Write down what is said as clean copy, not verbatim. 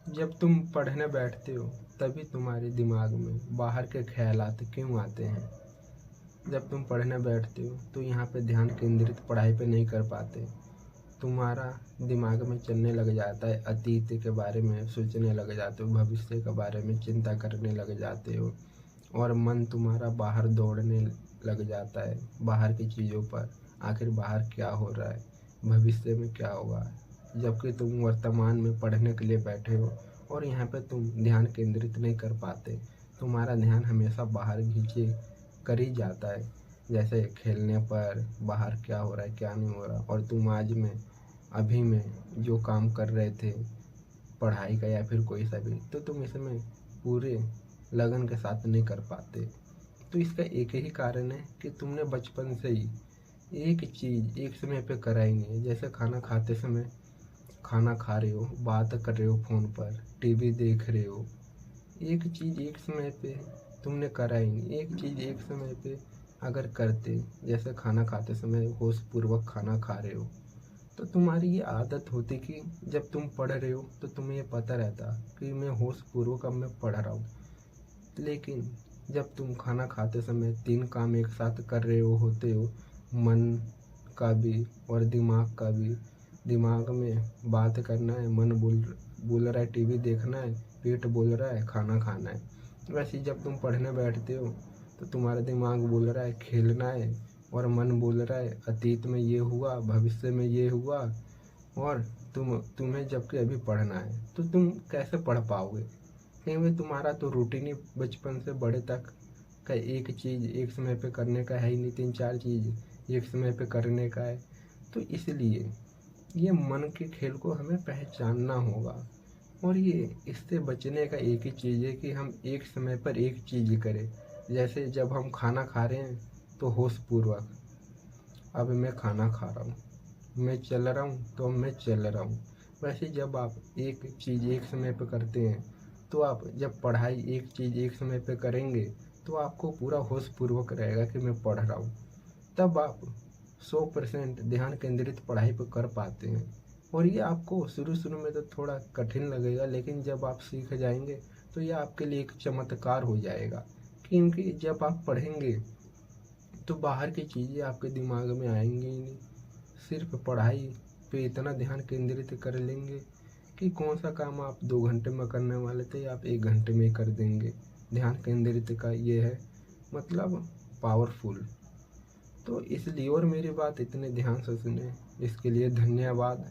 जब तुम पढ़ने बैठते हो तभी तुम्हारे दिमाग में बाहर के ख्यालात क्यों आते हैं। जब तुम पढ़ने बैठते हो तो यहाँ पे ध्यान केंद्रित पढ़ाई पे नहीं कर पाते। तुम्हारा दिमाग में चलने लग जाता है, अतीत के बारे में सोचने लग जाते हो, भविष्य के बारे में चिंता करने लग जाते हो और मन तुम्हारा बाहर दौड़ने लग जाता है, बाहर की चीज़ों पर। आखिर बाहर क्या हो रहा है, भविष्य में क्या होगा, जबकि तुम वर्तमान में पढ़ने के लिए बैठे हो और यहाँ पे तुम ध्यान केंद्रित नहीं कर पाते। तुम्हारा ध्यान हमेशा बाहर खींचे कर ही जाता है, जैसे खेलने पर बाहर क्या हो रहा है क्या नहीं हो रहा। और तुम आज में अभी में जो काम कर रहे थे पढ़ाई का या फिर कोई सा भी, तो तुम इसमें पूरे लगन के साथ नहीं कर पाते। तो इसका एक ही कारण है कि तुमने बचपन से ही एक चीज़ एक समय पे करा ही नहीं है। जैसे खाना खाते समय खाना खा रहे हो, बात कर रहे हो फ़ोन पर, टीवी देख रहे हो, एक चीज़ एक समय पे तुमने करा ही नहीं। एक चीज़ एक समय पे अगर करते, जैसे खाना खाते समय होशपूर्वक खाना खा रहे हो, तो तुम्हारी ये आदत होती कि जब तुम पढ़ रहे हो तो तुम्हें ये पता रहता कि मैं होशपूर्वक अब मैं पढ़ रहा हूँ। लेकिन जब तुम खाना खाते समय 3 काम एक साथ कर रहे होते हो, मन का भी और दिमाग का भी। दिमाग में बात करना है, मन बोल रहा है टीवी देखना है, पेट बोल रहा है खाना खाना है। वैसे ही जब तुम पढ़ने बैठते हो तो तुम्हारा दिमाग बोल रहा है खेलना है और मन बोल रहा है अतीत में ये हुआ, भविष्य में ये हुआ। और तुम्हें जबकि अभी पढ़ना है तो तुम कैसे पढ़ पाओगे, क्योंकि तुम्हारा तो रूटीन ही बचपन से बड़े तक का एक चीज़ एक समय पे करने का है ही नहीं, 3-4 चीज़ एक समय पे करने का है। तो इसलिए ये मन के खेल को हमें पहचानना होगा। और ये इससे बचने का एक ही चीज़ है कि हम एक समय पर एक चीज़ करें। जैसे जब हम खाना खा रहे हैं तो होशपूर्वक, अब मैं खाना खा रहा हूँ, मैं चल रहा हूँ तो मैं चल रहा हूँ। वैसे जब आप एक चीज़ एक समय पे करते हैं तो आप जब पढ़ाई एक चीज़ एक समय पे करेंगे तो आपको पूरा होशपूर्वक रहेगा कि मैं पढ़ रहा हूँ। तब आप 100% ध्यान केंद्रित पढ़ाई पर कर पाते हैं। और ये आपको शुरू शुरू में तो थोड़ा कठिन लगेगा, लेकिन जब आप सीख जाएंगे तो ये आपके लिए एक चमत्कार हो जाएगा। क्योंकि जब आप पढ़ेंगे तो बाहर की चीज़ें आपके दिमाग में आएंगी ही नहीं। सिर्फ पढ़ाई पे इतना ध्यान केंद्रित कर लेंगे कि कौन सा काम आप 2 घंटे में करने वाले थे आप 1 घंटे में कर देंगे। ध्यान केंद्रित का ये है मतलब पावरफुल। तो इसलिए और मेरी बात इतने ध्यान से सुने इसके लिए धन्यवाद।